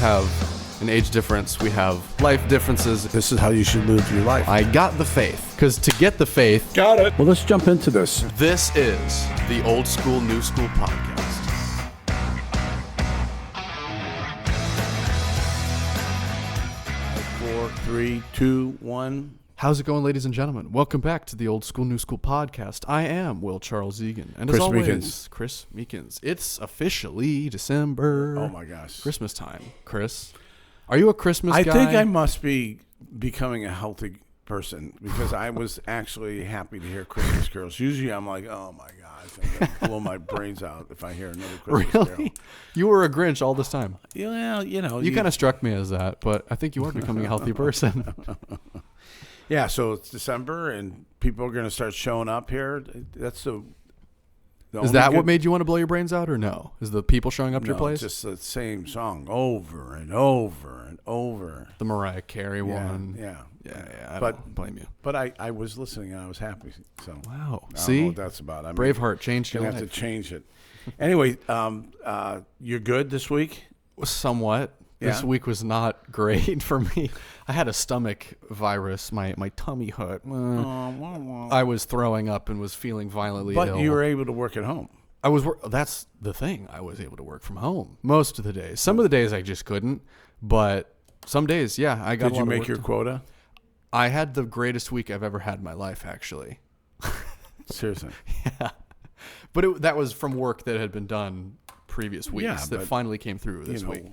have an age difference. We have life differences. This is how you should live your life. I got the faith, because to get the faith, Got it. Well, let's jump into this. this is the Old School, New School podcast. 4, 3, 2, 1. How's it going, ladies and gentlemen? Welcome back to the Old School, New School podcast. I am Will Charles Egan. And Chris as always, Meekins. Chris Meekins. It's officially December. Oh, my gosh. Christmas time. Chris, are you a Christmas I guy? think I must be becoming a healthy person because I was actually happy to hear Christmas carols. Usually I'm like, oh, my gosh, I'm going to blow my brains out if I hear another Christmas carol. Really? You were a Grinch all this time. Yeah, you know. You kind of struck me as that, but I think you are becoming a healthy person. Yeah, so it's December and people are going to start showing up here. That's the Is that what made you want to blow your brains out, or no? Is the people showing up to your place? Just the same song over and over and over. The Mariah Carey one. Yeah. I don't blame you. But I was listening and I was happy. So Wow. I don't See? know what that's about. Braveheart changed your Gonna life. have to change it. Anyway, you're good this week? Somewhat. This Yeah? week was not great for me. I had a stomach virus. My tummy hurt. I was throwing up and was feeling violently ill. But you were able to work at home. That's the thing. I was able to work from home most of the days. Some of the days I just couldn't, but some days, yeah, I got. Did you make your quota? I had the greatest week I've ever had in my life, actually. Seriously. Yeah, but that was from work that had been done previous weeks that finally came through this week.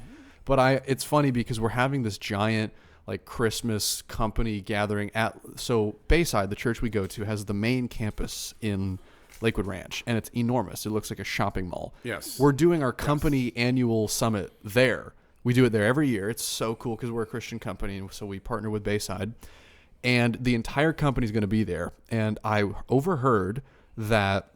But it's funny because we're having this giant like Christmas company gathering so Bayside, the church we go to, has the main campus in Lakewood Ranch, and it's enormous. It looks like a shopping mall. Yes. We're doing our company annual summit there. We do it there every year. It's so cool because we're a Christian company, and so we partner with Bayside. And the entire company is going to be there. And I overheard that,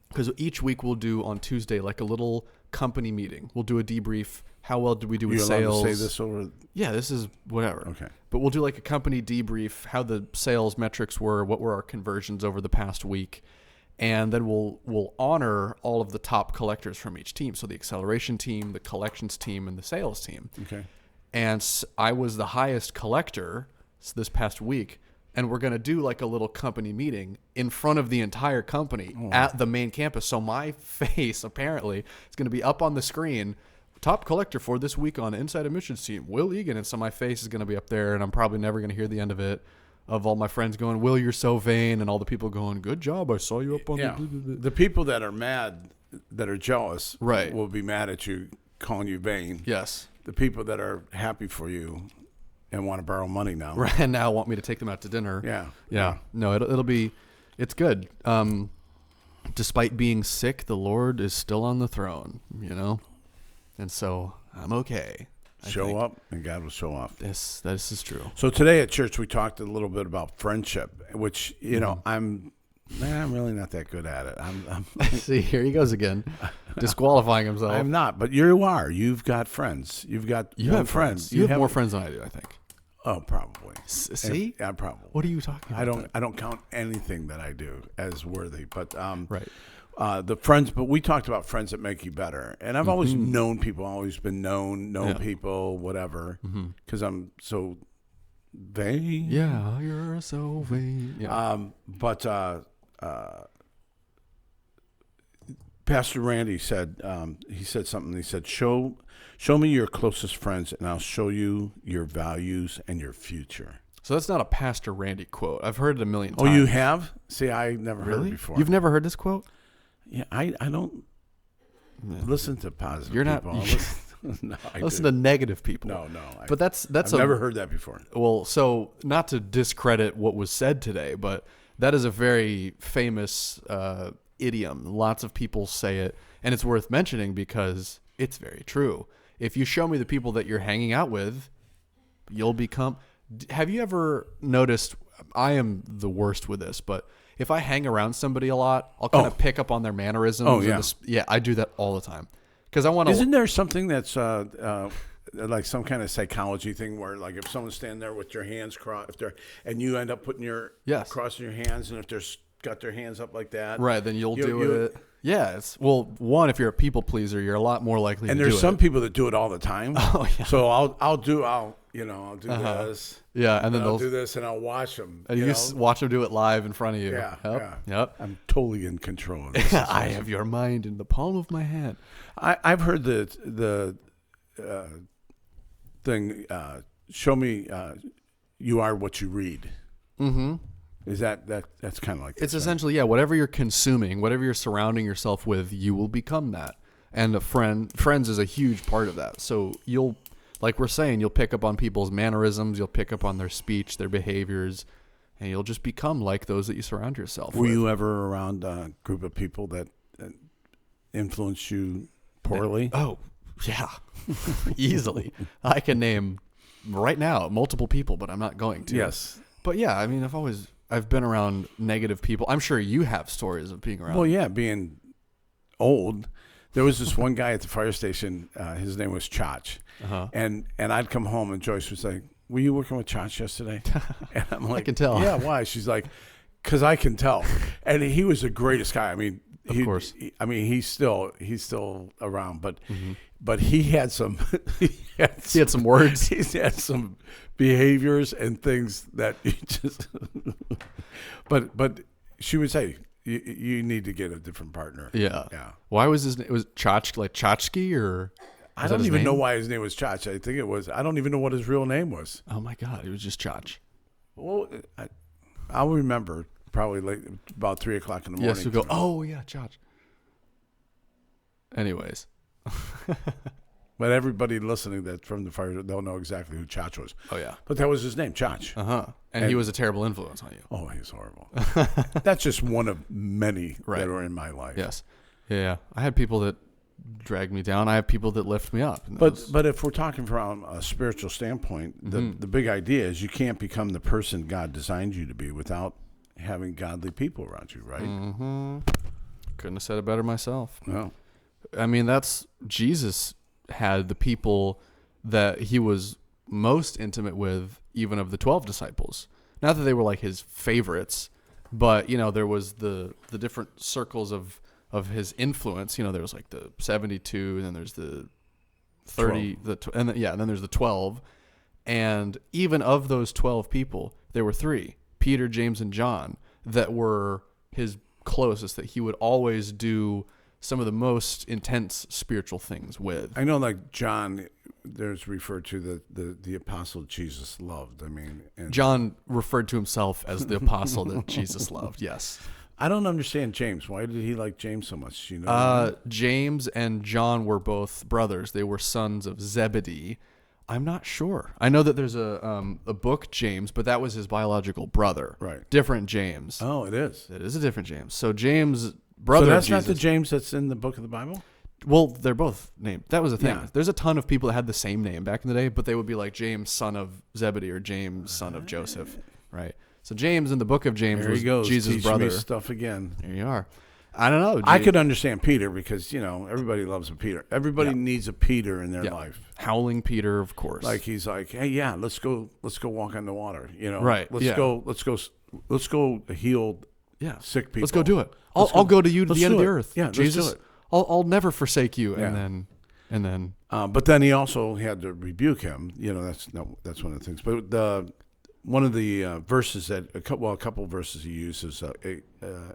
because each week we'll do on Tuesday like a little company meeting. We'll do a debrief. How well did we do with sales? You're allowed to say this over? Yeah, this is whatever. Okay. But we'll do like a company debrief, how the sales metrics were, what were our conversions over the past week. And then we'll honor all of the top collectors from each team. So the acceleration team, the collections team, and the sales team. Okay. And I was the highest collector this past week. And we're going to do like a little company meeting in front of the entire company at the main campus. So my face apparently is going to be up on the screen. Top collector for this week on Inside Admissions Team, Will Egan. And so my face is going to be up there, and I'm probably never going to hear the end of it, of all my friends going, Will, you're so vain, and all the people going, good job, I saw you up on the people that are mad, that are jealous, Right. will be mad at you, calling you vain. Yes. The people that are happy for you and want to borrow money now. Right, and now want me to take them out to dinner. Yeah. No, it's good. Despite being sick, the Lord is still on the throne, And so I'm okay. Show up and God will show off. This is true. So today at church we talked a little bit about friendship, which I'm really not that good at it. I'm See, here he goes again, disqualifying himself. I'm not, but you are. You've got friends. You have friends. You have more friends than I do, I think. Oh, probably. See? Yeah, probably. What are you talking about? I don't count anything that I do as worthy, but right. The friends, but we talked about friends that make you better. And I've always known people, always been known people, whatever, because I'm so vain. Yeah, you're so vain. Yeah. But Pastor Randy said, he said something. He said, show me your closest friends, and I'll show you your values and your future. So that's not a Pastor Randy quote. I've heard it a million times. Oh, you have? See, I never heard it before. You've never heard this quote? Yeah, I don't listen to positive You're not. people. No, I listen to negative people. No. But that's I've never heard that before. Well, so not to discredit what was said today, but that is a very famous idiom. Lots of people say it, and it's worth mentioning because it's very true. If you show me the people that you're hanging out with, you'll become. Have you ever noticed? I am the worst with this, but if I hang around somebody a lot, I'll kind of pick up on their mannerisms. Oh, yeah. Yeah, I do that all the time. Because I want to. Isn't there something that's like some kind of psychology thing where, like, if someone's standing there with your hands crossed, and you end up putting your crossing your hands, and if they're got their hands up like that, right, then you'll do it. Yeah, one, if you're a people pleaser, you're a lot more likely to And do there's it. some people that do it all the time. Oh, yeah. So I'll do this. Yeah, and then I'll they'll do this, and I'll watch them. and you watch them do it live in front of you. Yeah, Yep. I'm totally in control of this. I have your mind in the palm of my hand. I've heard the thing. Show me, you are what you read. Mm-hmm. Is that's kind of like it's essentially whatever you're consuming, whatever you're surrounding yourself with, you will become that. And friends is a huge part of that. So like we're saying, you'll pick up on people's mannerisms, you'll pick up on their speech, their behaviors, and you'll just become like those that you surround yourself with. Were you ever around a group of people that influenced you poorly? Oh, yeah. Easily. I can name right now multiple people, but I'm not going to. Yes. But yeah, I mean, I've been around negative people. I'm sure you have stories of being around. Well, yeah, being old. There was this one guy at the fire station. His name was Chach. And I'd come home and Joyce was like, "Were you working with Chach yesterday?" And I'm like, I can tell. Yeah, why? She's like, "Because I can tell." And he was the greatest guy. I mean, of course. He's still around, but he had some. he had some words. He had some behaviors and things that you just. but she would say, you need to get a different partner. Yeah. Yeah. Why was his name? Was Chach like Chachki or? I don't even know why his name was Chach. I think it was. I don't even know what his real name was. Oh my God! It was just Chach. Well, I'll remember probably like about 3:00 in the morning. Yes, we go. Oh yeah, Chach. Anyways. But everybody listening that from the fire, they'll know exactly who Chach was. Oh yeah. But that was his name, Chach. And he was a terrible influence on you. Oh, he's horrible. That's just one of many that are in my life. Yes. Yeah. I had people that dragged me down. I have people that lift me up. But if we're talking from a spiritual standpoint, the big idea is you can't become the person God designed you to be without having godly people around you, right? Mm-hmm. Couldn't have said it better myself. No. I mean, that's Jesus had the people that he was most intimate with, even of the 12 disciples. Not that they were like his favorites, but there was the different circles of his influence. There was like the 72, and then there's the 30, and then there's the 12. And even of those 12 people, there were 3, Peter, James, and John, that were his closest, that he would always do some of the most intense spiritual things with. I know, like John, there's referred to the apostle Jesus loved. I mean, and John referred to himself as the apostle that Jesus loved. Yes. I don't understand James. Why did he like James so much? James and John were both brothers. They were sons of Zebedee. I'm not sure. I know that there's a book, James, but that was his biological brother. Right. Different James. Oh, it is. It is a different James. So James, brother So that's of Jesus, not the James that's in the book of the Bible? Well, they're both named. That was the thing. Yeah. There's a ton of people that had the same name back in the day, but they would be like James, son of Zebedee, or James, son of Joseph, right? So James in the book of James was Jesus' Teach brother. Me stuff again. There you are. I don't know. I could understand Peter because everybody loves a Peter. Everybody needs a Peter in their life. Howling Peter, of course. Like he's like, hey, yeah, let's go walk on the water. Right. Let's go heal sick people. Let's go do it. I'll go to you to the end of the earth. Yeah, Jesus, let's do it. I'll never forsake you. Yeah. And then. But then he also had to rebuke him. That's one of the things. But one of the verses a couple verses he uses,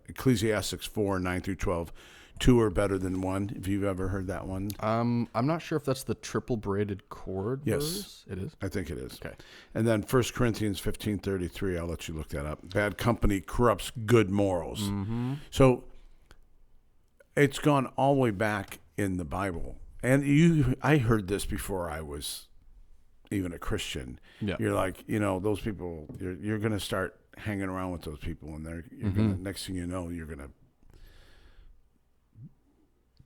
Ecclesiastes 4:9-12. 2 are better than 1. If you've ever heard that one. I'm not sure if that's the triple braided cord. Yes, verse. It is. I think it is. Okay. And then 1 Corinthians 15:33. I'll let you look that up. Bad company corrupts good morals. Mm-hmm. So it's gone all the way back in the Bible, and I heard this before I was even a Christian. Yeah. You're like, those people. You're going to start hanging around with those people, and you're gonna, next thing you know, you're going to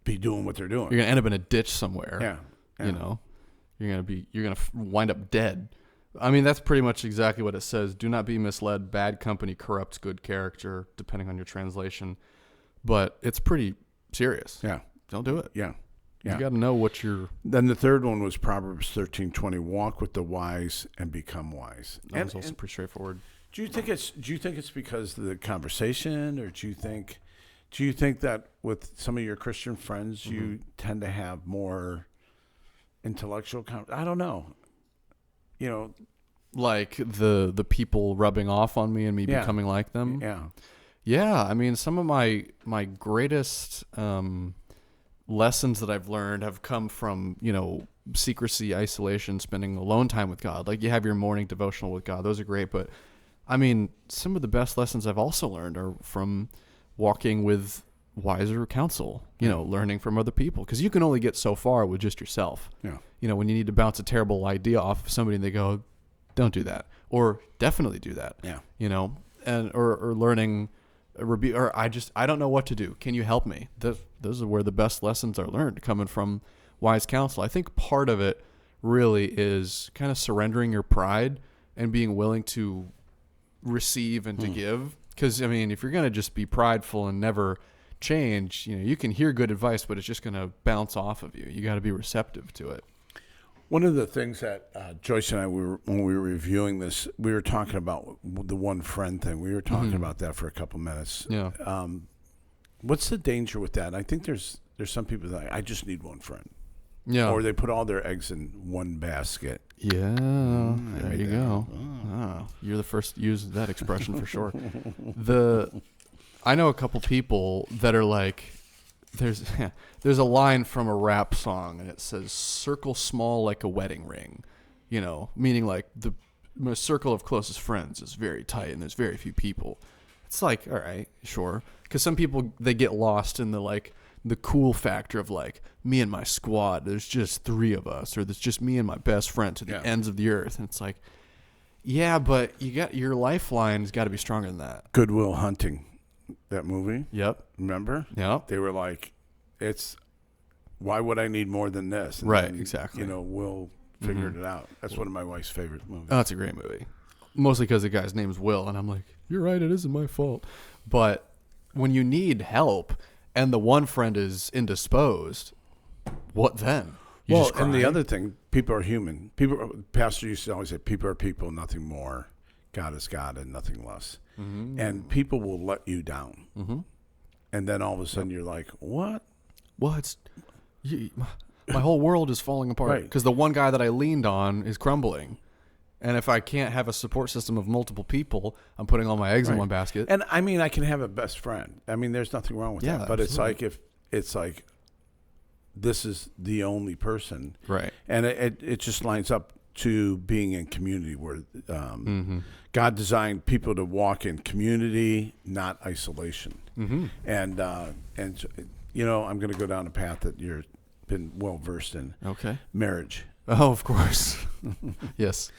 be doing what they're doing. You're gonna end up in a ditch somewhere. Yeah. You're gonna wind up dead. I mean, that's pretty much exactly what it says. Do not be misled. Bad company corrupts good character, depending on your translation. But it's pretty serious. Yeah. Don't do it. Yeah. You got to know what you're. Then the third one was Proverbs 13:20. Walk with the wise and become wise. That was also pretty straightforward. Do you think it's because of the conversation, or do you think Do you think that with some of your Christian friends, you tend to have more intellectual? I don't know. You know, Like the people rubbing off on me and me Yeah. becoming like them. yeah, Yeah, I mean, some of my greatest lessons that I've learned have come from, secrecy, isolation, spending alone time with God. Like you have your morning devotional with God. Those are great. But I mean, some of the best lessons I've also learned are from walking with wiser counsel, learning from other people. Because you can only get so far with just yourself. yeah. When you need to bounce a terrible idea off of somebody and they go, don't do that. Or definitely do that. Yeah. And or learning or I don't know what to do. Can you help me? Those are where the best lessons are learned, coming from wise counsel. I think part of it really is kind of surrendering your pride and being willing to receive and to give. Because, I mean, if you're going to just be prideful and never change, you can hear good advice, but it's just going to bounce off of you. You got to be receptive to it. One of the things that Joyce and I, when we were reviewing this, we were talking about the one friend thing. We were talking about that for a couple minutes. Yeah. What's the danger with that? I think there's some people that I just need one friend. Yeah. Or they put all their eggs in one basket. Yeah. There you go. Oh, you're the first to use that expression for sure. I know a couple people that are like, there's a line from a rap song and it says circle small like a wedding ring, meaning like my circle of closest friends is very tight and there's very few people. It's like, all right, sure. Because some people, they get lost in the cool factor of like me and my squad, there's just 3 of us, or there's just me and my best friend to the ends of the earth. And it's like, yeah, but your lifeline's got to be stronger than that. Good Will Hunting, that movie. Yep. Remember? Yep. They were like, why would I need more than this? And right, then, exactly. Will figured it out. That's one of my wife's favorite movies. Oh, that's a great movie. Mostly because the guy's name is Will, and I'm like, you're right, it isn't my fault. But when you need help and the one friend is indisposed, what then? You just cry? And the other thing, people are human. Pastor used to always say, people are people, nothing more. God is God and nothing less. Mm-hmm. And people will let you down. Mm-hmm. And then all of a sudden you're like, what? Well, my whole world is falling apart because the one guy that I leaned on is crumbling. And if I can't have a support system of multiple people, I'm putting all my eggs in one basket. And I mean, I can have a best friend. I mean, there's nothing wrong with that. But absolutely. It's like this is the only person. Right. And it just lines up to being in community where God designed people to walk in community, not isolation. Mm-hmm. And I'm going to go down a path that you've been well versed in. Okay. Marriage. Oh, of course. Yes.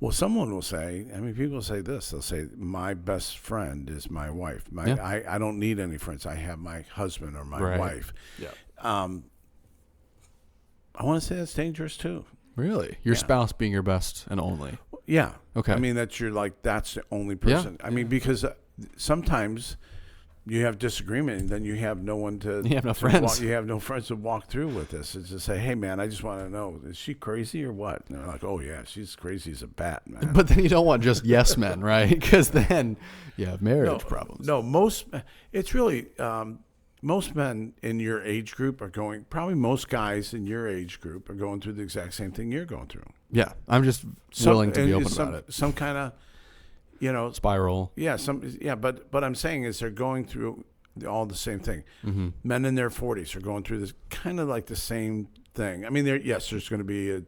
Well, someone will say, people say this. They'll say, my best friend is my wife. I don't need any friends. I have my husband or my wife. Yeah. I want to say that's dangerous too. Really? Your spouse being your best and only? Yeah. Okay. I mean, that's the only person. Yeah. I mean, because sometimes you have disagreement and then you have no one to... You have no friends. You have no friends to walk through with this. It's just say, hey, man, I just want to know, is she crazy or what? And they're like, oh, yeah, she's crazy as a bat, man. But then you don't want just yes men, right? Because then you have marriage problems. No, most men in your age group probably most guys in your age group are going through the exact same thing you're going through. Yeah, I'm just willing to be open about it. Some kind of... spiral. Yeah, but I'm saying is they're going through all the same thing. Mm-hmm. Men in their 40s are going through this kind of like the same thing. I mean, there's going to be a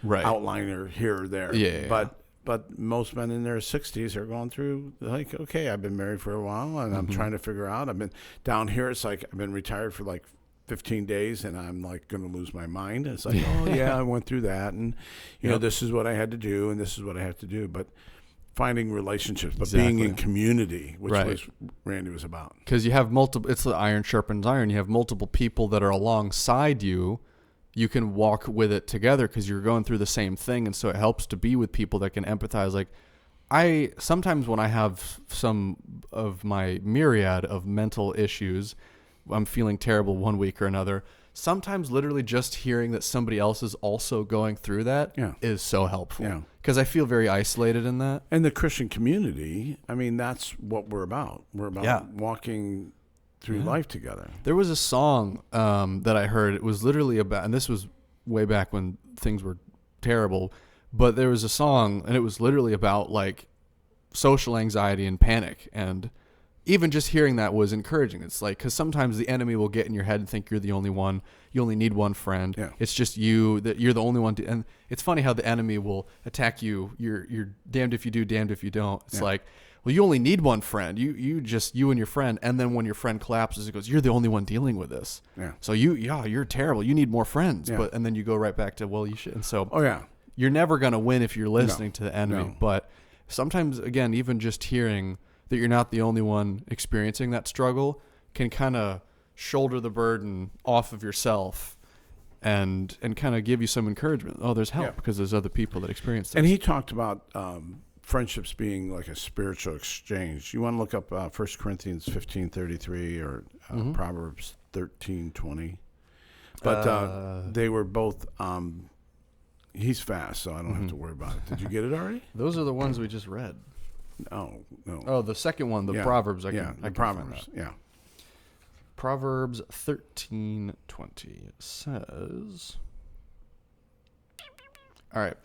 outliner here or there. Yeah. But most men in their 60s are going through like, okay, I've been married for a while and I'm trying to figure out. I've been down here. It's like I've been retired for like 15 days and I'm like going to lose my mind. And it's like, oh yeah, I went through that, and this is what I had to do and this is what I have to do. But finding relationships, but being in community, which was Randy was about. Because you have multiple, it's the iron sharpens iron. You have multiple people that are alongside you. You can walk with it together because you're going through the same thing. And so it helps to be with people that can empathize. Like sometimes when I have some of my myriad of mental issues, I'm feeling terrible one week or another. Sometimes literally just hearing that somebody else is also going through that is so helpful. Yeah. Because I feel very isolated in that. And the Christian community, I mean, that's what we're about. We're about walking through life together. There was a song that I heard. It was literally about, and this was way back when things were terrible, but there was a song, and it was literally about like social anxiety and panic, and even just hearing that was encouraging. It's like, because sometimes the enemy will get in your head and think you're the only one. You only need one friend. Yeah. It's just you, that you're the only one. And it's funny how the enemy will attack you. You're damned if you do, damned if you don't. It's like, well, you only need one friend. You and your friend. And then when your friend collapses, it goes, you're the only one dealing with this. Yeah. So you're terrible. You need more friends. Yeah. And then you go right back to, well, you should. And so you're never going to win if you're listening to the enemy. No. But sometimes, again, even just hearing that you're not the only one experiencing that struggle can kind of shoulder the burden off of yourself and kind of give you some encouragement. Oh, there's help because there's other people that experience this. And he talked about friendships being like a spiritual exchange. You want to look up 1 Corinthians 15:33 or Proverbs 13:20. But they were both, he's fast, so I don't have to worry about it. Did you get it already? Those are the ones we just read. No. Oh, the second one, the Proverbs. I can Proverbs. Yeah. Proverbs 13:20 says, all right,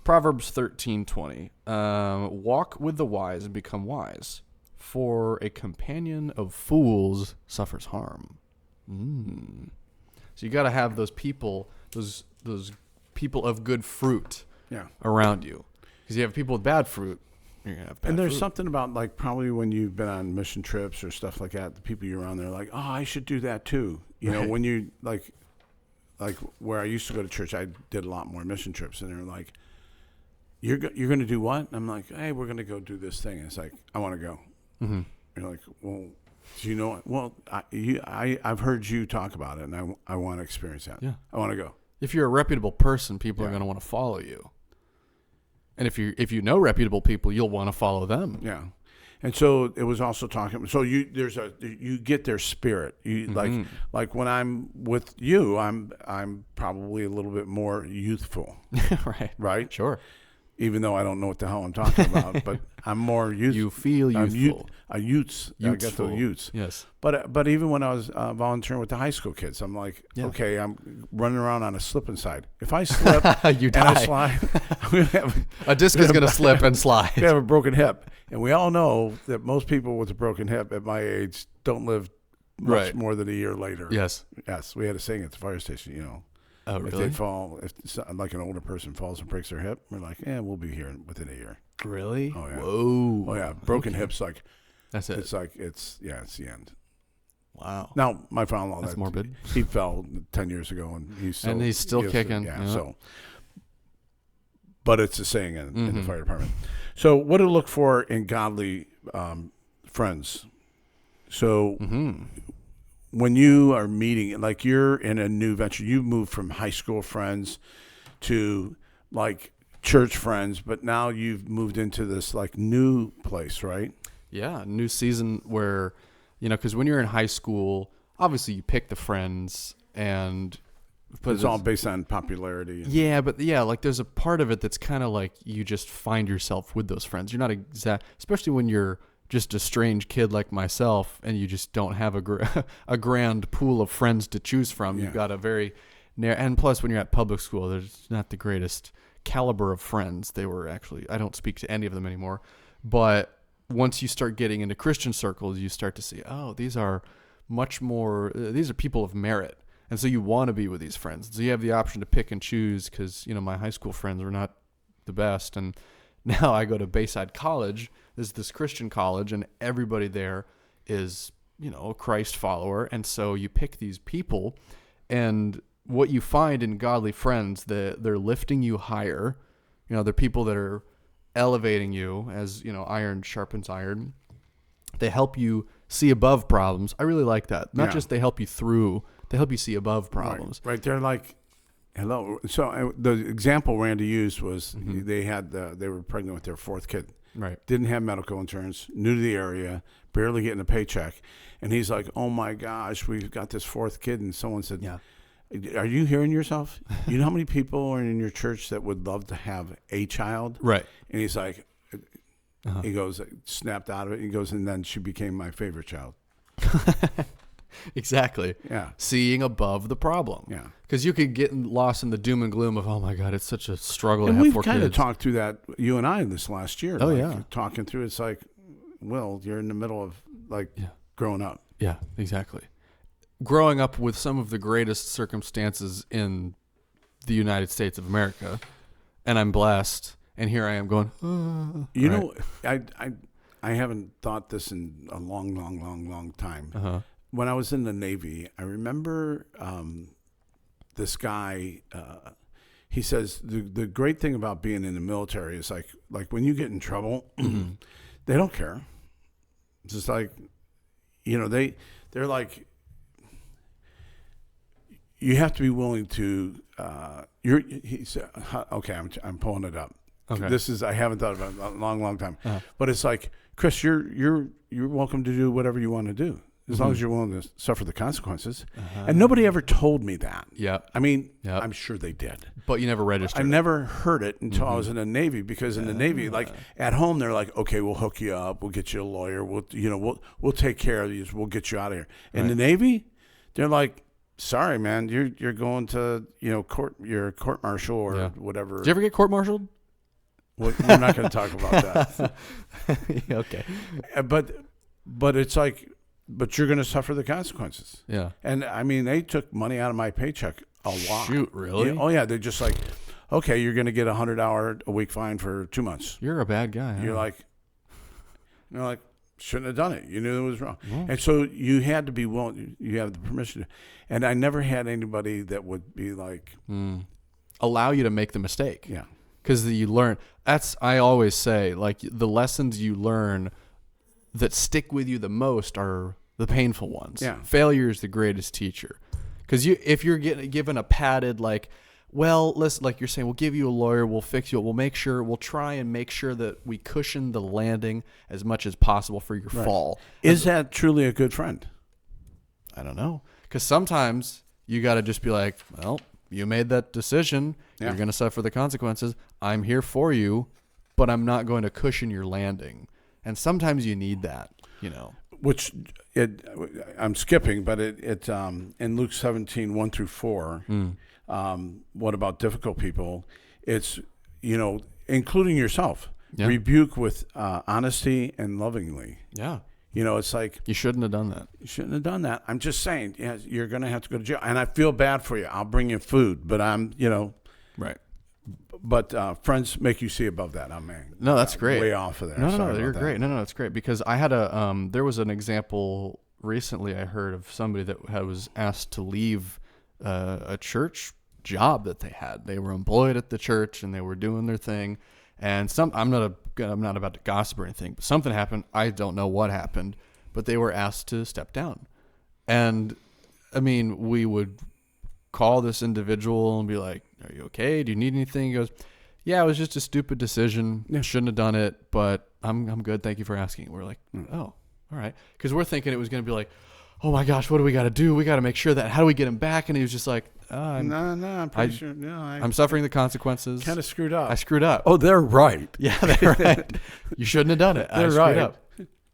Proverbs 13:20, walk with the wise and become wise, for a companion of fools suffers harm. So you got to have those people, those people of good fruit around you, because you have people with bad fruit. You're gonna have bad and there's fruit. something about, like, probably when you've been on mission trips or stuff like that, the people you're around, they're like, oh, I should do that too. You know, when you, like where I used to go to church, I did a lot more mission trips, and they're like, you're going to do what? And I'm like, hey, we're going to go do this thing. And it's like, I want to go. Mm-hmm. You're like, well, do you know it? Well, I've heard you talk about it, and I want to experience that. Yeah. I want to go. If you're a reputable person, people are going to want to follow you. And if you know reputable people, you'll want to follow them. Yeah. And so it was also talking. So you get their spirit. You like when I'm with you, I'm probably a little bit more youthful. Right. Sure. Even though I don't know what the hell I'm talking about, but I'm more youthful. You feel youthful. Youthful. I got the youths. Yes. But even when I was volunteering with the high school kids, I'm like, okay, I'm running around on a slip and slide. If I slip you and I die. slide, I'm gonna have a disc is going to slip and slide. We have a broken hip, and we all know that most people with a broken hip at my age don't live much more than a year later. Yes. We had a saying at the fire station, you know. Oh, really? If like an older person falls and breaks their hip, we're like, we'll be here within a year. Really? Oh, yeah. Whoa. Oh, yeah. Broken hips, like, that's it. It's like, it's the end. Wow. Now, my father-in-law, that's morbid. He fell 10 years ago, and he's still kicking. So, but it's a saying in the fire department. So, what to look for in godly friends? So, when you are meeting, like you're in a new venture, you moved from high school friends to like church friends, but now you've moved into this like new place, right? Yeah, new season where, because when you're in high school, obviously you pick the friends but it's all based on popularity. Like there's a part of it that's kind of like you just find yourself with those friends. You're not especially when you're just a strange kid like myself, and you just don't have a grand pool of friends to choose from. You've got a very narrow, and plus when you're at public school, there's not the greatest caliber of friends. They were actually, I don't speak to any of them anymore. But once you start getting into Christian circles, you start to see, these are these are people of merit. And so you want to be with these friends. So you have the option to pick and choose because, my high school friends were not the best. And now I go to Bayside College. There's this Christian college, and everybody there is, a Christ follower. And so you pick these people, and what you find in godly friends, they're lifting you higher. They're people that are elevating you as, iron sharpens iron. They help you see above problems. I really like that. Not just they help you through, they help you see above problems. Right. They're like, hello. So the example Randy used was they were pregnant with their fourth kid. Right. Didn't have medical insurance, new to the area, barely getting a paycheck. And he's like, oh my gosh, we've got this fourth kid. And someone said, are you hearing yourself? You know how many people are in your church that would love to have a child? Right. And he's like, he goes, snapped out of it. He goes, and then she became my favorite child. Exactly. Yeah. Seeing above the problem. Yeah. Because you could get lost in the doom and gloom of, oh my God, it's such a struggle And to have we've 4 kind of kids. talked through that, you and I, this last year. Oh, like, yeah. Talking through, it's like, well, you're in the middle of growing up. Yeah, exactly. Growing up with some of the greatest circumstances in the United States of America, and I'm blessed, and here I am going, You know, I haven't thought this in a long time. Uh-huh. When I was in the Navy, I remember this guy. He says the great thing about being in the military is like when you get in trouble, they don't care. It's just like, you know, they're like, you have to be willing to. He said, okay, I'm pulling it up. Okay. This is, I haven't thought about it in a long time, but it's like, Chris, you're welcome to do whatever you want to do as long as you're willing to suffer the consequences. And nobody ever told me that. Yeah. I mean, Yep. I'm sure they did. But you never registered. I never heard it until I was in the Navy, because in the Navy, like at home, they're like, okay, we'll hook you up. We'll get you a lawyer. We'll take care of you. We'll get you out of here. In the Navy, they're like, sorry, man, you're going to, court, you're a court martial or whatever. Did you ever get court-martialed? We're not going to talk about that. Okay. But it's like, but you're going to suffer the consequences. Yeah. And I mean, they took money out of my paycheck a lot. Shoot, really? Yeah, oh yeah, they're just like, okay, you're going to get $100 a week fine for 2 months. You're a bad guy. You're like, shouldn't have done it. You knew it was wrong. Yeah. And so you had to be willing. You have the permission. And I never had anybody that would be like, allow you to make the mistake. Yeah. Because you learn. I always say, like, the lessons you learn that stick with you the most are the painful ones. Yeah. Failure is the greatest teacher. Because if you're given a padded, like, well, listen, like you're saying, we'll give you a lawyer, we'll fix you, we'll try and make sure that we cushion the landing as much as possible for your fall. Is that truly a good friend? I don't know. Because sometimes you got to just be like, well, you made that decision. Yeah. You're going to suffer the consequences. I'm here for you, but I'm not going to cushion your landing. And sometimes you need that, Which I'm skipping, but it in Luke 17, 1-4, what about difficult people? It's, including yourself. Yeah. Rebuke with honesty and lovingly. Yeah. It's like, you shouldn't have done that. You shouldn't have done that. I'm just saying, you're going to have to go to jail. And I feel bad for you. I'll bring you food, but Right. But friends make you see above that. No, that's great. Way off of there. No, you're great. No, it's great. Because I had there was an example recently I heard of somebody that was asked to leave a church job that they had. They were employed at the church and they were doing their thing. And I'm not about to gossip or anything, but something happened. I don't know what happened, but they were asked to step down. And I mean, we would call this individual and be like, are you okay? Do you need anything? He goes, yeah, it was just a stupid decision. Shouldn't have done it, but I'm good. Thank you for asking. We're like, oh, all right. Because we're thinking it was going to be like, oh my gosh, what do we got to do? We got to make sure that, how do we get him back? And he was just like, I'm pretty sure. No, I'm suffering the consequences. Kind of screwed up. I screwed up. Oh, they're right. Yeah, they're right. You shouldn't have done it. They're right. Up.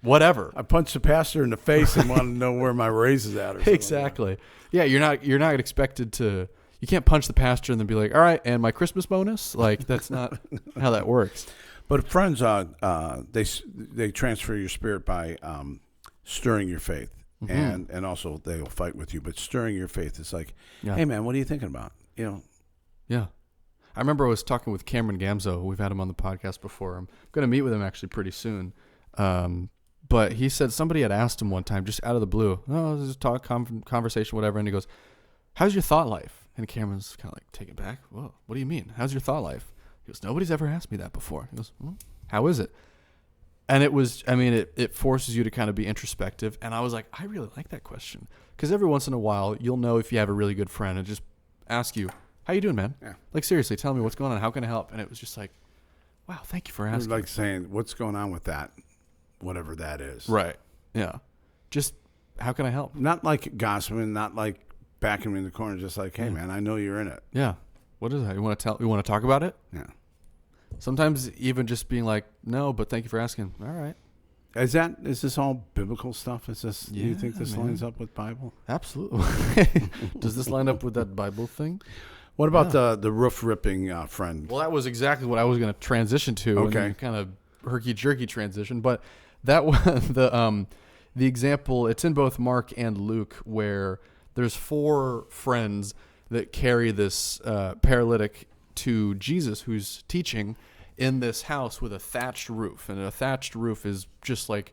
Whatever. I punched the pastor in the face and wanted to know where my raise is at. Or exactly. Yeah, you're not expected to. You can't punch the pastor and then be like, all right, and my Christmas bonus. Like, that's not how that works. But friends, they transfer your spirit by stirring your faith. Mm-hmm. And also they'll fight with you, but stirring your faith is like, hey man, what are you thinking about? Yeah. I remember I was talking with Cameron Gamzo. We've had him on the podcast before. I'm going to meet with him actually pretty soon. But he said somebody had asked him one time, just out of the blue, just talk, conversation, whatever. And he goes, how's your thought life? And Cameron's kind of like taken back. Whoa, what do you mean? How's your thought life? He goes, nobody's ever asked me that before. He goes, well, how is it? And it forces you to kind of be introspective. And I was like, I really like that question. Because every once in a while, you'll know if you have a really good friend and just ask you, how you doing, man? Yeah. Like, seriously, tell me what's going on. How can I help? And it was just like, wow, thank you for asking. It was like saying, what's going on with that, whatever that is. Right. Yeah. Just, how can I help? Not like gossiping, not like backing me in the corner, just like, hey, man, I know you're in it. Yeah. What is that? You want to talk about it? Yeah. Sometimes even just being like, no, but thank you for asking. All right. Is this all biblical stuff? Do you think this man. lines up with Bible? Absolutely. Does this line up with that Bible thing? What about the roof ripping friend? Well, that was exactly what I was going to transition to. Okay. And kind of herky jerky transition, but that was the example. It's in both Mark and Luke, where there's 4 friends that carry this paralytic to Jesus, who's teaching in this house with a thatched roof, and a thatched roof is just like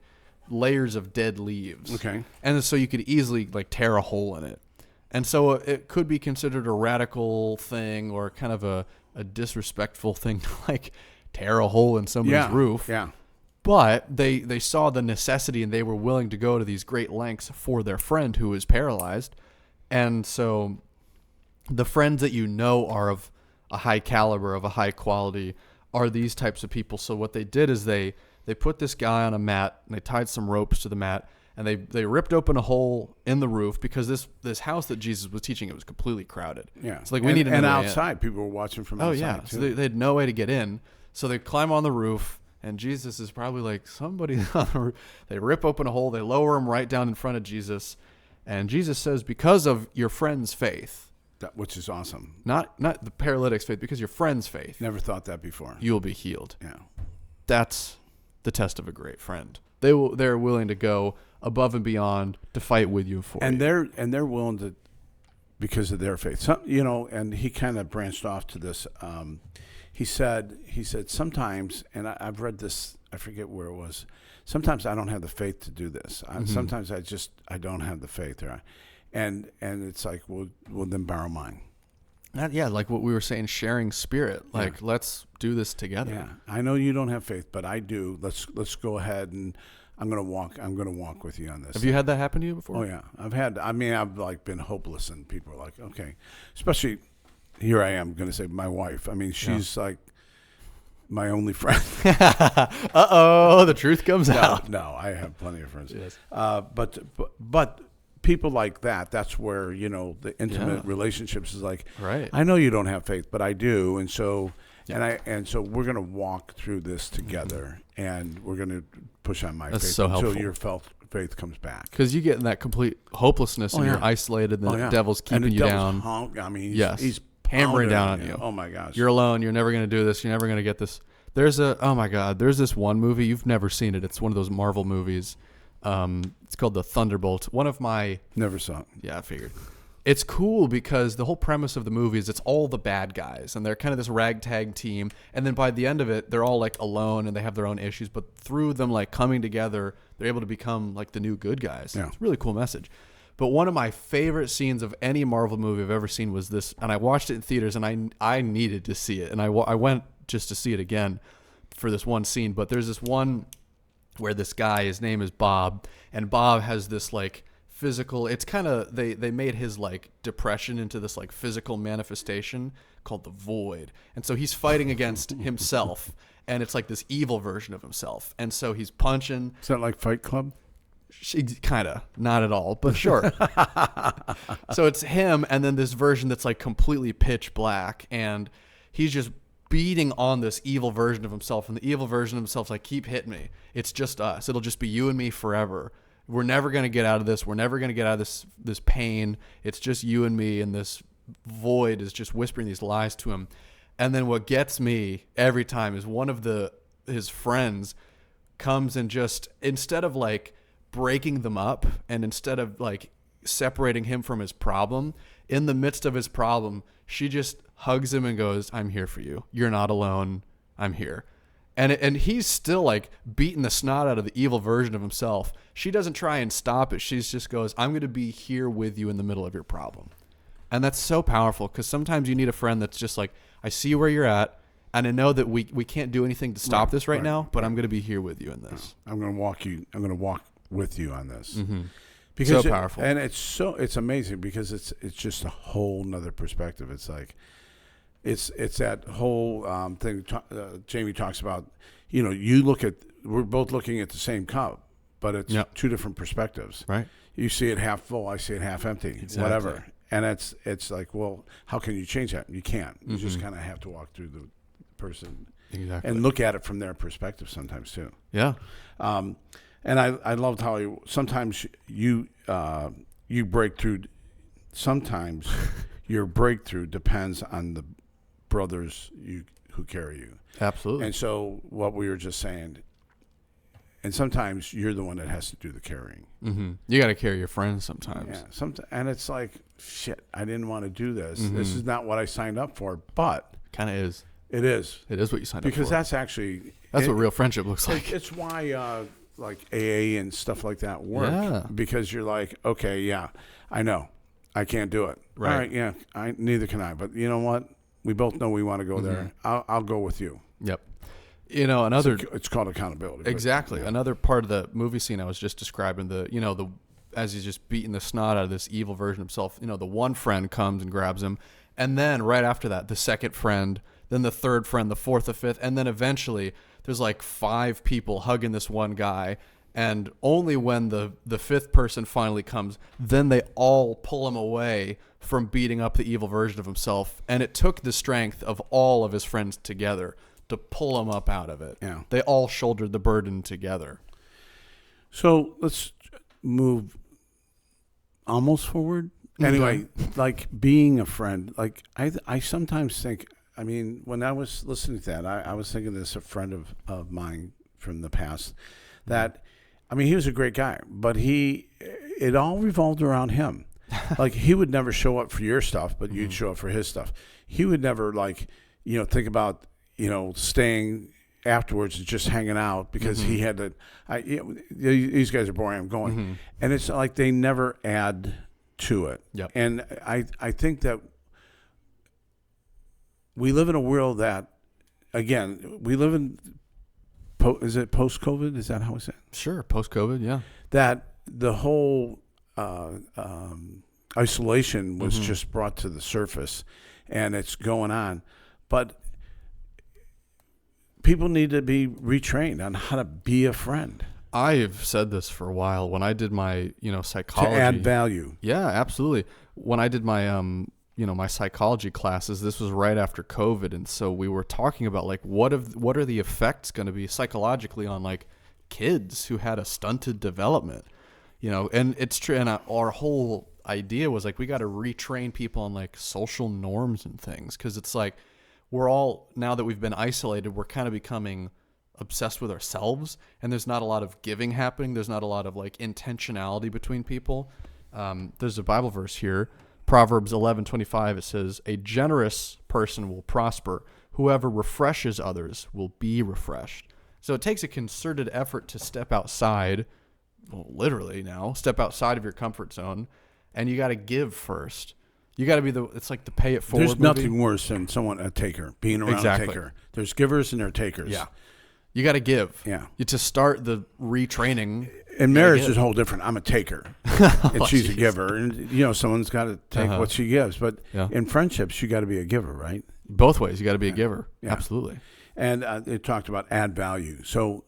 layers of dead leaves. Okay. And so you could easily like tear a hole in it. And so it could be considered a radical thing or kind of a disrespectful thing to like tear a hole in somebody's roof. Yeah. But they saw the necessity and they were willing to go to these great lengths for their friend who is paralyzed. And so the friends that you know are of a high caliber, of a high quality, are these types of people. So what they did is they put this guy on a mat and they tied some ropes to the mat. And they ripped open a hole in the roof because this house that Jesus was teaching, it was completely crowded. Yeah. It's like we need another way outside, in. people were watching from Oh outside. yeah. Too. So they had no way to get in. So they climb on the roof, and Jesus is probably like somebody on the roof. They rip open a hole. They lower him right down in front of Jesus, and Jesus says, "Because of your friend's faith, Which is awesome. not the paralytic's faith, because your friend's faith, Never thought that before. you will be healed." Yeah. That's the test of a great friend. They're willing to go above and beyond to fight with you for you. They're willing to, because of their faith. And he kind of branched off to this. He said sometimes, and I've read this, I forget where it was. Sometimes I don't have the faith to do this. Sometimes I don't have the faith. And it's like, well then borrow mine. Like what we were saying, sharing spirit. Like, let's do this together. Yeah, I know you don't have faith, but I do. Let's go ahead, and I'm gonna walk with you on this. Have you had that happen to you before? Oh yeah, I've like been hopeless, and people are like, okay, especially here I am gonna say my wife. I mean, she's like my only friend. Uh-oh, the truth comes out. No, I have plenty of friends. Yes. But people like that, that's where, the intimate relationships is like, right. I know you don't have faith, but I do. And so, so we're going to walk through this together, and we're going to push on my faith so until helpful. your faith comes back. Because you get in that complete hopelessness and you're isolated and the devil's keeping you down. He's hammering down on you. Oh my gosh. You're alone. You're never going to do this. You're never going to get this. There's this one movie. You've never seen it. It's one of those Marvel movies. It's called The Thunderbolt. One of my... Never saw it. Yeah, I figured. It's cool because the whole premise of the movie is it's all the bad guys, and they're kind of this ragtag team. And then by the end of it, they're all like alone and they have their own issues. But through them like coming together, they're able to become like the new good guys. Yeah. It's a really cool message. But one of my favorite scenes of any Marvel movie I've ever seen was this, and I watched it in theaters, and I needed to see it, and I went just to see it again for this one scene. But there's this one where this guy, his name is Bob, and Bob has this like physical, it's kind of, they made his like depression into this like physical manifestation called the Void. And so he's fighting against himself, and it's like this evil version of himself. And so he's punching. Is that like Fight Club? Kind of, not at all, but sure. So it's him, and then this version that's like completely pitch black, and he's just beating on this evil version of himself, and the evil version of himself's like, keep hitting me. It's just us. It'll just be you and me forever. We're never going to get out of this. We're never going to get out of this pain. It's just you and me, and this void is just whispering these lies to him. And then what gets me every time is one of his friends comes and just, instead of like breaking them up, and instead of like separating him from his problem, in the midst of his problem, she just hugs him and goes, I'm here for you. You're not alone. I'm here. And he's still like beating the snot out of the evil version of himself. She doesn't try and stop it. She just goes, I'm going to be here with you in the middle of your problem. And that's so powerful, because sometimes you need a friend that's just like, I see where you're at, and I know that we can't do anything to stop this right now, but I'm going to be here with you in this. I'm going to walk with you on this. Mm-hmm. Because so powerful. And it's amazing, because it's just a whole nother perspective. It's like, it's that whole thing Jamie talks about. We're both looking at the same cup, but it's two different perspectives. Right. You see it half full, I see it half empty, whatever. And it's like, well, how can you change that? You can't. You just kind of have to walk through the person Exactly. and look at it from their perspective sometimes too. Yeah. And I loved how sometimes you break through. Sometimes your breakthrough depends on the brothers who carry you. Absolutely. And so what we were just saying, and sometimes you're the one that has to do the carrying. Mm-hmm. You got to carry your friends sometimes. Yeah. And it's like, shit, I didn't want to do this. This is not what I signed up for, but Kind of is. it is. It is what you signed up for. Because that's actually... That's what real friendship looks like. It's why like AA and stuff like that work. Yeah. Because you're like, okay, yeah, I know. I can't do it. Right. All right, yeah, neither can I. But you know what? We both know we want to go there. I'll go with you. Yep. Another... It's called accountability. Exactly. But, Another part of the movie scene I was just describing, as he's just beating the snot out of this evil version of himself, the one friend comes and grabs him. And then right after that, the second friend, then the third friend, the fourth, the fifth. And then eventually there's like 5 people hugging this one guy. And only when the fifth person finally comes, then they all pull him away from beating up the evil version of himself. And it took the strength of all of his friends together to pull him up out of it. Yeah. They all shouldered the burden together. So let's move almost forward. Anyway, like being a friend, like I sometimes think, I mean, when I was listening to that, I was thinking this, a friend of mine from the past, that, I mean, he was a great guy, but it all revolved around him. Like, he would never show up for your stuff, but you'd show up for his stuff. He would never, like, think about, staying afterwards and just hanging out because he had to, these guys are boring, I'm going. And it's like they never add to it. Yep. And I think that we live in a world that, again, we live in, is it post-COVID? Is that how we say it? Sure, post-COVID, yeah. That the whole isolation was just brought to the surface, and it's going on. But people need to be retrained on how to be a friend. I've said this for a while. When I did my, psychology, To add value. Yeah, absolutely. When I did my, my psychology classes, this was right after COVID, and so we were talking about like what are the effects going to be psychologically on like kids who had a stunted development, and it's true. And our whole idea was like we got to retrain people on like social norms and things, because it's like we're all, now that we've been isolated, we're kind of becoming obsessed with ourselves, and there's not a lot of giving happening. There's not a lot of like intentionality between people. There's a Bible verse here, Proverbs 11:25. It says, "A generous person will prosper. Whoever refreshes others will be refreshed." So it takes a concerted effort to step outside, well, literally now, step outside of your comfort zone, and you got to give first. You got to be it's like the pay it forward. There's nothing worse than a taker, being around a taker. There's givers and there are takers. Yeah. You got to give. Yeah. To start the retraining. And marriage is a whole different. I'm a taker, and she's a giver, and someone's got to take what she gives. But in friendships, you got to be a giver, right? Both ways, you got to be a giver. Yeah. Absolutely. And it talked about add value. So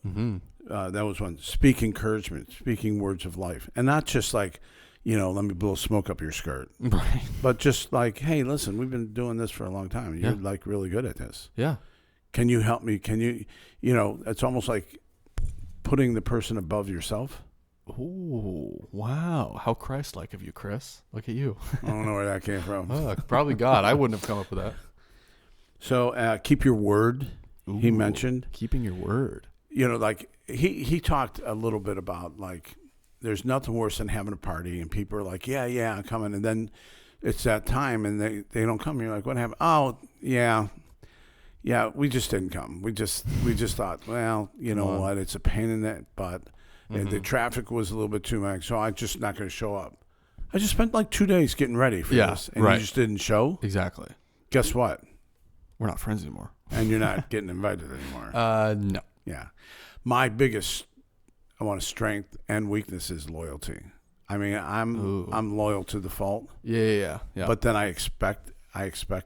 that was one. Speak encouragement, speaking words of life, and not just like, let me blow smoke up your skirt, right? But just like, hey, listen, we've been doing this for a long time. You're like really good at this. Yeah. Can you help me? Can you? It's almost like putting the person above yourself. Oh, wow. How Christ-like of you, Chris. Look at you. I don't know where that came from. Probably God. I wouldn't have come up with that. So keep your word, he mentioned. Keeping your word. Like he talked a little bit about like there's nothing worse than having a party and people are like, yeah, I'm coming. And then it's that time and they don't come. You're like, what happened? Oh, yeah. Yeah, we just didn't come. We just thought, well, what? It's a pain in the butt. And the traffic was a little bit too much, so I'm just not going to show up. I just spent like 2 days getting ready for this, and you just didn't show? Exactly. Guess what? We're not friends anymore. And you're not getting invited anymore. No. Yeah. My biggest, strength and weakness is loyalty. I mean, I'm loyal to the fault. Yeah. But then I expect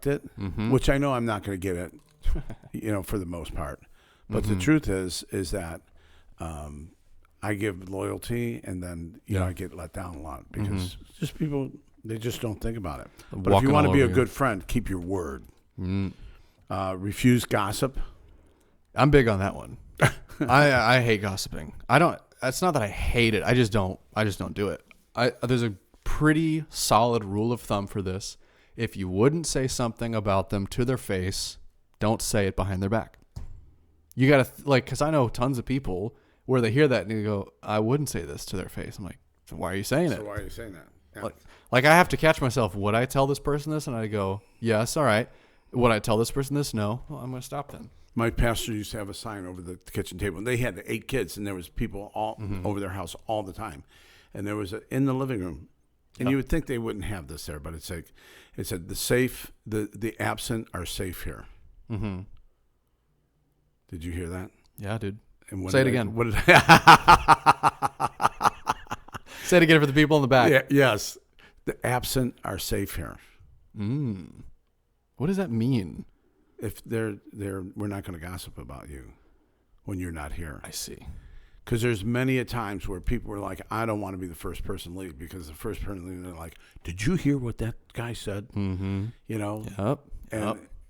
it, which I know I'm not going to get it. For the most part. But the truth is that I give loyalty and then, I get let down a lot because just people, they just don't think about it. But if you want to be a good friend, keep your word. Refuse gossip. I'm big on that one. I hate gossiping. I don't. It's not that I hate it. I just don't do it. There's a pretty solid rule of thumb for this. If you wouldn't say something about them to their face, don't say it behind their back. You gotta because I know tons of people where they hear that and they go, "I wouldn't say this to their face." I'm like, "So why are you saying it?" So why are you saying that? Yeah. Like I have to catch myself. Would I tell this person this? And I go, "Yes, all right." Would I tell this person this? No. Well, I'm gonna stop then. My pastor used to have a sign over the kitchen table, and they had 8 kids, and there was people all over their house all the time, and there was in the living room, and you would think they wouldn't have this there, but it said the absent are safe here. Mm-hmm. Did you hear that? Yeah, dude. And Say it again. What did Say it again for the people in the back. Yeah, yes, the absent are safe here. What does that mean? If we're not going to gossip about you when you're not here. I see. Because there's many a times where people were like, I don't want to be the first person to leave, because the first person to leave, they're like, did you hear what that guy said? Mm-hmm. You know? Yep.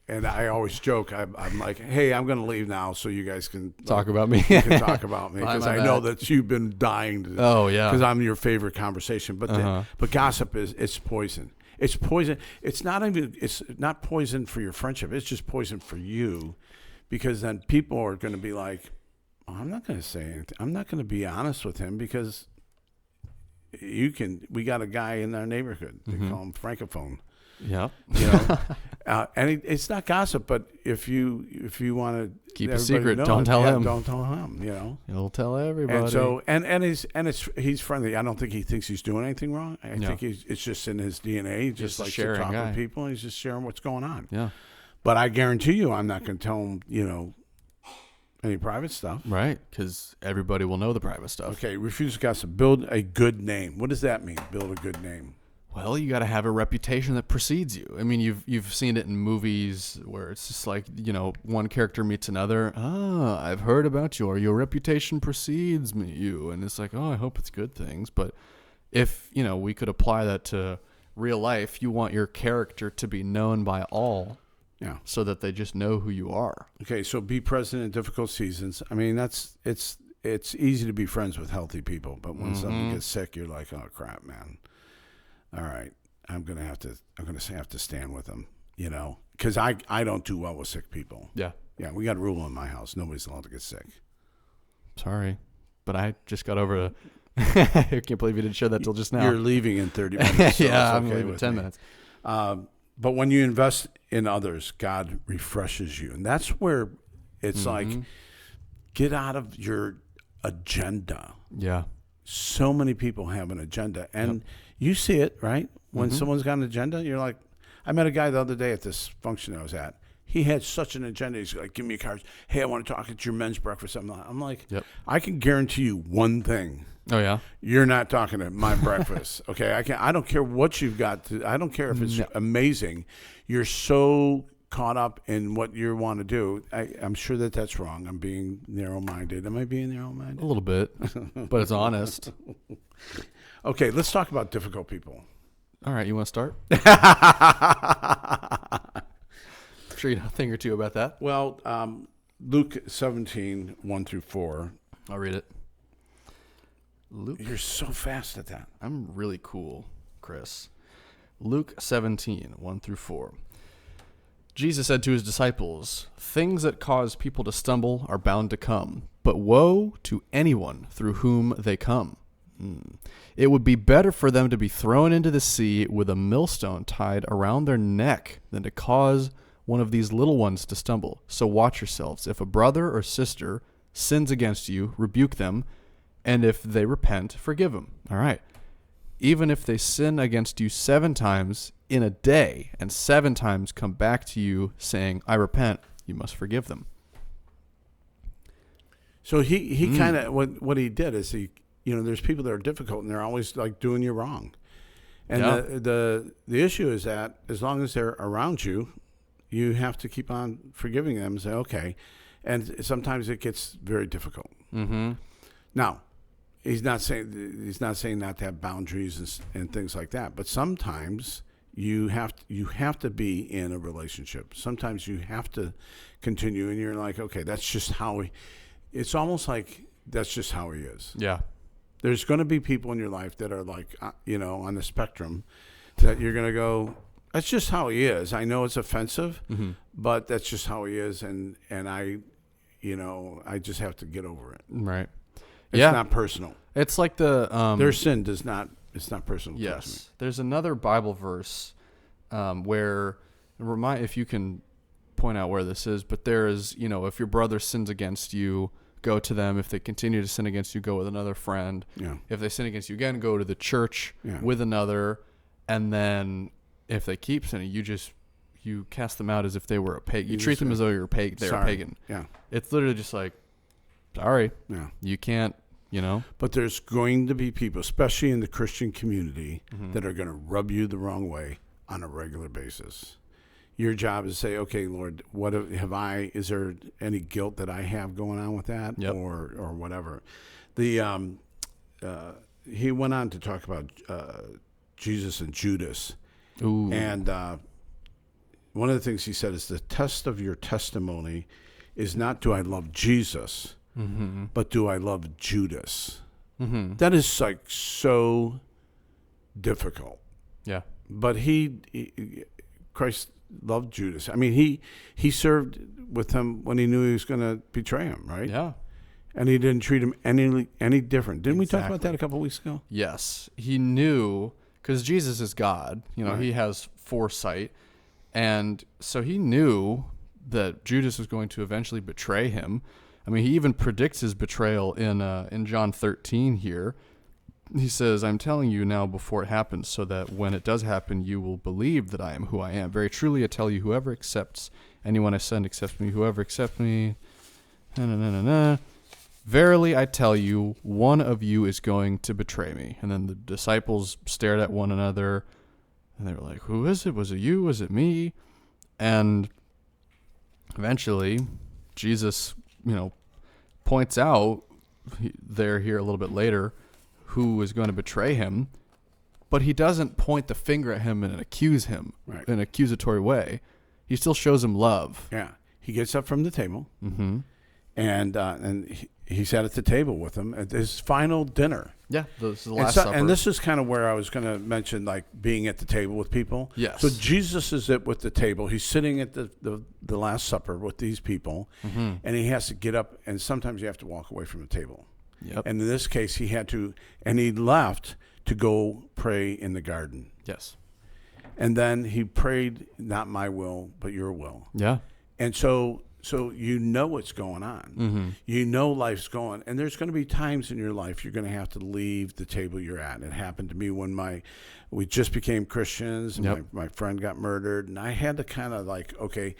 And I always joke, I'm like, hey, I'm going to leave now so you guys can talk about me. You can talk about me, because I know bad. that you've been dying to. Oh, yeah. Because I'm your favorite conversation. But but gossip it's poison. It's poison. It's not poison for your friendship. It's just poison for you, because then people are going to be like, oh, I'm not going to say anything. I'm not going to be honest with him, because we got a guy in our neighborhood. They call him Francophone. Yeah. You know, and it's not gossip, but if you want to keep a secret, don't tell him. Don't tell him. You know, he'll tell everybody. And so he's friendly. I don't think he thinks he's doing anything wrong. I think it's just in his DNA. Just like to talk with people. He's just sharing what's going on. Yeah. But I guarantee you, I'm not going to tell him. You know, any private stuff. Right, because everybody will know the private stuff. Okay, refuse to gossip. Build a good name. What does that mean? Build a good name. Well, you got to have a reputation that precedes you. I mean, you've seen it in movies where it's just like, one character meets another. I've heard about you, or your reputation precedes you. And it's like, I hope it's good things. But if, we could apply that to real life, you want your character to be known by all. Yeah. So that they just know who you are. Okay, so be present in difficult seasons. I mean, it's easy to be friends with healthy people, but when somebody gets sick, you're like, oh crap, man. All right, I'm gonna have to stand with them, because I don't do well with sick people. Yeah. We got a rule in my house: nobody's allowed to get sick. Sorry, but I just got over I can't believe you didn't share that till just now. You're leaving in 30 minutes. So yeah, I'm leaving 10 minutes. But when you invest in others, God refreshes you, and that's where it's like, get out of your agenda. Yeah. So many people have an agenda, and you see it, right? When someone's got an agenda, you're like, I met a guy the other day at this function I was at. He had such an agenda. He's like, give me a card. Hey, I want to talk at your men's breakfast. I'm like, I can guarantee you one thing. Oh, yeah? You're not talking at my breakfast, okay? I don't care what you've got. I don't care if it's amazing. You're so caught up in what you want to do. I'm sure that's wrong. I'm being narrow-minded. Am I being narrow-minded? A little bit, but it's honest. Okay, let's talk about difficult people. All right, you want to start? I'm sure you know a thing or two about that. Well, Luke 17, 1-4. I'll read it. Luke. You're so fast at that. I'm really cool, Chris. Luke 17, 1-4. Jesus said to his disciples, "Things that cause people to stumble are bound to come, but woe to anyone through whom they come. It would be better for them to be thrown into the sea with a millstone tied around their neck than to cause one of these little ones to stumble. So watch yourselves. If a brother or sister sins against you, rebuke them, and if they repent, forgive them." All right. Even if they sin against you 7 times in a day, and 7 times come back to you saying, "I repent," you must forgive them. So he kind of, what he did is there's people that are difficult and they're always like doing you wrong. And the issue is that as long as they're around you, you have to keep on forgiving them and say, okay. And sometimes it gets very difficult. Mm-hmm. Now, he's not saying not to have boundaries and things like that. But sometimes You have to be in a relationship. Sometimes you have to continue, and you're like, okay, that's just how he. It's almost like that's just how he is. Yeah. There's going to be people in your life that are like, on the spectrum, that you're going to go, that's just how he is. I know it's offensive, but that's just how he is, and I just have to get over it. Right. It's not personal. It's like their sin does not. It's not personal. Yes. There's another Bible verse where if you can point out where this is, but there is, if your brother sins against you, go to them. If they continue to sin against you, go with another friend. Yeah. If they sin against you again, go to the church Yeah. with another. And then if they keep sinning, you cast them out as if they were a pagan. You treat them as though you're a pagan. They're a pagan. Yeah. It's literally just like, sorry. Yeah. You can't, But there's going to be people, especially in the Christian community, that are going to rub you the wrong way on a regular basis. Your job is to say, okay, Lord, what have I? Is there any guilt that I have going on with that, or whatever? He went on to talk about Jesus and Judas, and one of the things he said is the test of your testimony is not do I love Jesus, but do I love Judas? That is like so difficult. Yeah. But Christ loved Judas. I mean, he served with him when he knew he was going to betray him, right? Yeah. And he didn't treat him any different. Didn't we talk about that a couple of weeks ago? Yes. He knew, because Jesus is God, right. He has foresight. And so he knew that Judas was going to eventually betray him. I mean, he even predicts his betrayal in John 13 here. He says, I'm telling you now before it happens, so that when it does happen, you will believe that I am who I am. Very truly, I tell you, whoever accepts anyone I send accepts me. Whoever accepts me, verily, I tell you, one of you is going to betray me. And then the disciples stared at one another, and they were like, who is it? Was it you? Was it me? And eventually, Jesus, points out here a little bit later who is going to betray him, but he doesn't point the finger at him and accuse him in an accusatory way. He still shows him love. Yeah. He gets up from the table, and he sat at the table with him at his final dinner. Yeah, this is the Last Supper. And this is kind of where I was going to mention, like, being at the table with people. Yes. So Jesus is with the table. He's sitting at the Last Supper with these people, and he has to get up, and sometimes you have to walk away from the table. Yep. And in this case, he had to, and he left to go pray in the garden. Yes. And then he prayed, not my will, but your will. Yeah. And so what's going on. Life's going. And there's going to be times in your life you're going to have to leave the table you're at. It happened to me when we just became Christians, and my friend got murdered. And I had to kind of like, okay,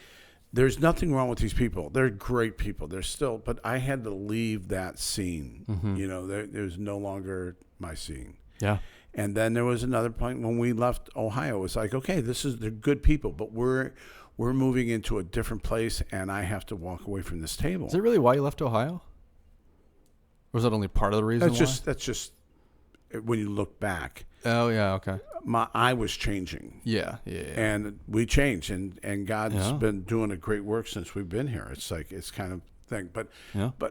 there's nothing wrong with these people. They're great people. They're still, but I had to leave that scene. There's no longer my scene. Yeah. And then there was another point when we left Ohio. It was like, okay, they're good people, but we're moving into a different place, and I have to walk away from this table. Is it really why you left Ohio? Or was that only part of the reason That's just when you look back. Oh, yeah, okay. I was changing. Yeah. And we changed, and God's been doing a great work since we've been here. It's like, it's kind of thing. But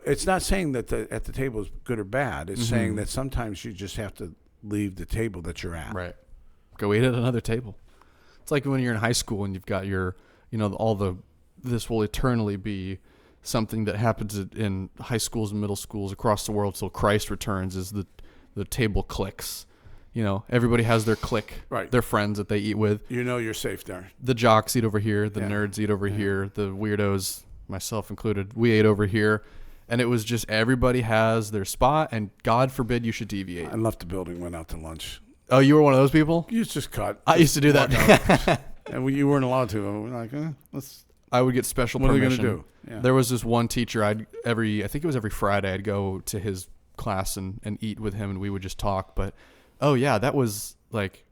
it's not saying that at the table is good or bad. It's saying that sometimes you just have to leave the table that you're at. Right. Go eat at another table. It's like when you're in high school and you've got your, this will eternally be something that happens in high schools and middle schools across the world till Christ returns, is the table cliques. Everybody has their clique, right? Their friends that they eat with. You're safe there. The jocks eat over here. The nerds eat over here. The weirdos, myself included, we ate over here. And it was just everybody has their spot, and God forbid you should deviate. I left the building, went out to lunch. Oh, you were one of those people? You just cut. I used to do that. And you weren't allowed to. We're like, let's. I would get special permission. What are we going to do? Yeah. There was this one teacher, I think it was every Friday, I'd go to his class and eat with him, and we would just talk. But, oh, yeah, that was like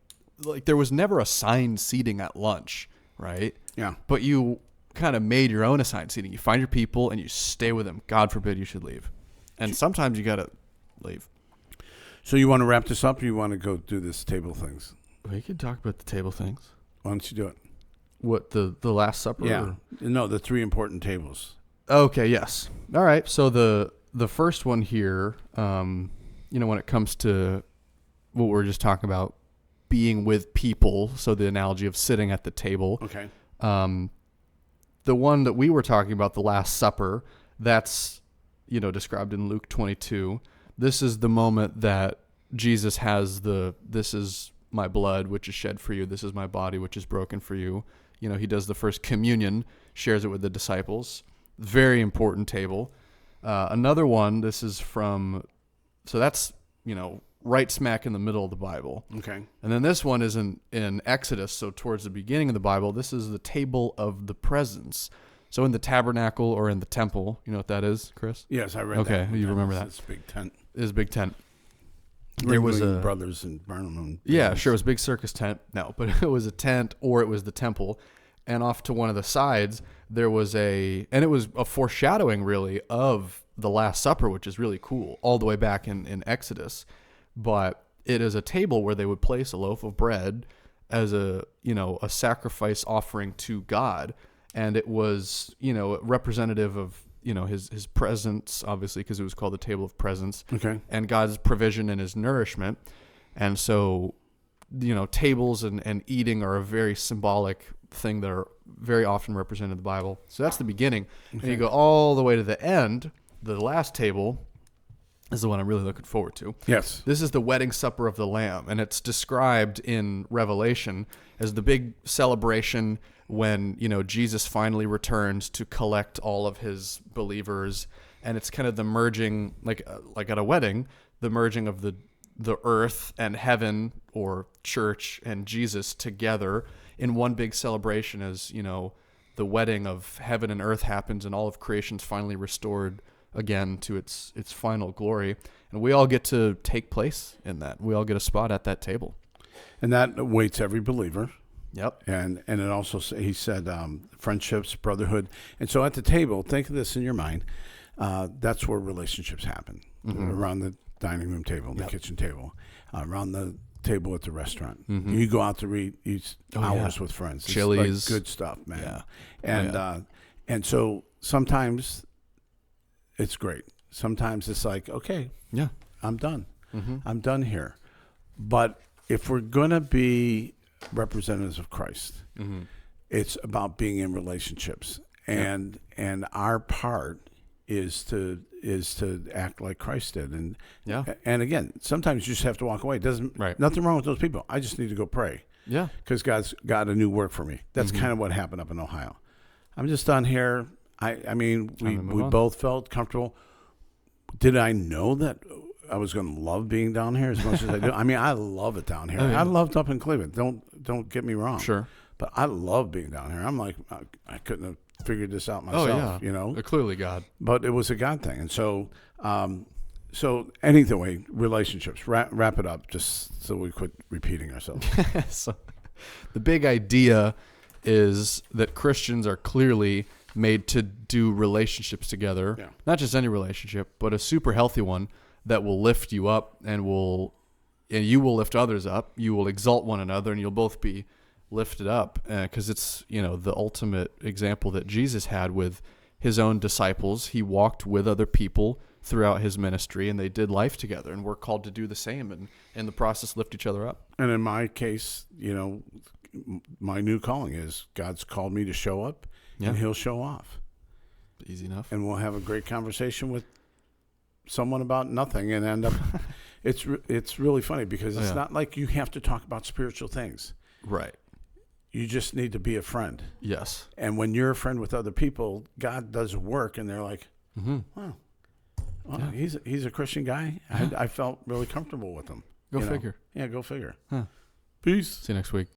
there was never assigned seating at lunch, right? Yeah. But you kind of made your own assigned seating. You find your people, and you stay with them. God forbid you should leave. And sometimes you got to leave. So you want to wrap this up, or you want to go do this table things? We could talk about the table things. Why don't you do it? What, the Last Supper? Yeah. Or? No, the 3 important tables. Okay, yes. All right. So the first one here, when it comes to what we're just talking about, being with people, so the analogy of sitting at the table. Okay. The one that we were talking about, the Last Supper, that's, described in Luke 22. This is the moment that Jesus has this is my blood, which is shed for you. This is my body, which is broken for you. He does the first communion, shares it with the disciples. Very important table. Another one, this is so that's, right smack in the middle of the Bible. Okay. And then this one is in Exodus, so towards the beginning of the Bible. This is the table of the presence. So in the tabernacle or in the temple, you know what that is, Chris? Yes, I read that. Okay, you remember that. It's a big tent. It is a big tent. There was a Brothers and Burnham. Yeah, sure. It was a big circus tent. No, but it was a tent or it was the temple. And off to one of the sides, there was and it was a foreshadowing really of the Last Supper, which is really cool, all the way back in Exodus. But it is a table where they would place a loaf of bread as a sacrifice offering to God. And it was, representative of, his presence, obviously, because it was called the table of presence. Okay. And God's provision and his nourishment. And so, tables and eating are a very symbolic thing that are very often represented in the Bible. So that's the beginning. Okay. And you go all the way to the end. The last table is the one I'm really looking forward to. Yes. This is the wedding supper of the Lamb, and it's described in Revelation as the big celebration when, Jesus finally returns to collect all of his believers. And it's kind of the merging, like at a wedding, the merging of the earth and heaven, or church and Jesus, together in one big celebration as, the wedding of heaven and earth happens and all of creation's finally restored again to its final glory. And we all get to take place in that. We all get a spot at that table. And that awaits every believer. Yep. And it also, he said, friendships, brotherhood. And so at the table, think of this in your mind. That's where relationships happen. Mm-hmm. Around the dining room table, the kitchen table, around the table at the restaurant. Mm-hmm. You go out to eat hours with friends. It's Chili's. Like good stuff, man. Yeah. And so sometimes it's great. Sometimes it's like, okay, yeah, I'm done. Mm-hmm. I'm done here. But if we're going to be representatives of Christ, mm-hmm. it's about being in relationships. And our part is to act like Christ did. And and again, sometimes you just have to walk away. Nothing wrong with those people. I just need to go pray. Yeah. Because God's got a new work for me. That's mm-hmm. kind of what happened up in Ohio. I'm just done here. I mean, we both felt comfortable. Did I know that I was going to love being down here as much as I do? I mean, I love it down here. Oh, yeah. I loved up in Cleveland. Don't get me wrong. Sure. But I love being down here. I'm like, I couldn't have figured this out myself. Oh, yeah. Clearly God. But it was a God thing. And so, anyway, relationships. Wrap it up just so we quit repeating ourselves. So, the big idea is that Christians are clearly made to do relationships together. Yeah. Not just any relationship, but a super healthy one that will lift you up and you will lift others up. You will exalt one another, and you'll both be lifted up, because it's the ultimate example that Jesus had with his own disciples. He walked with other people throughout his ministry, and they did life together, and we're called to do the same, and in the process lift each other up. And in my case, my new calling is God's called me to show up, and he'll show off. Easy enough. And we'll have a great conversation with someone about nothing and end up it's really funny because it's not like you have to talk about spiritual things. Right. You just need to be a friend. Yes. And when you're a friend with other people, God does work, and they're like, mm-hmm. wow, he's a Christian guy. I felt really comfortable with him. Go figure. Yeah, go figure. Huh. Peace. See you next week.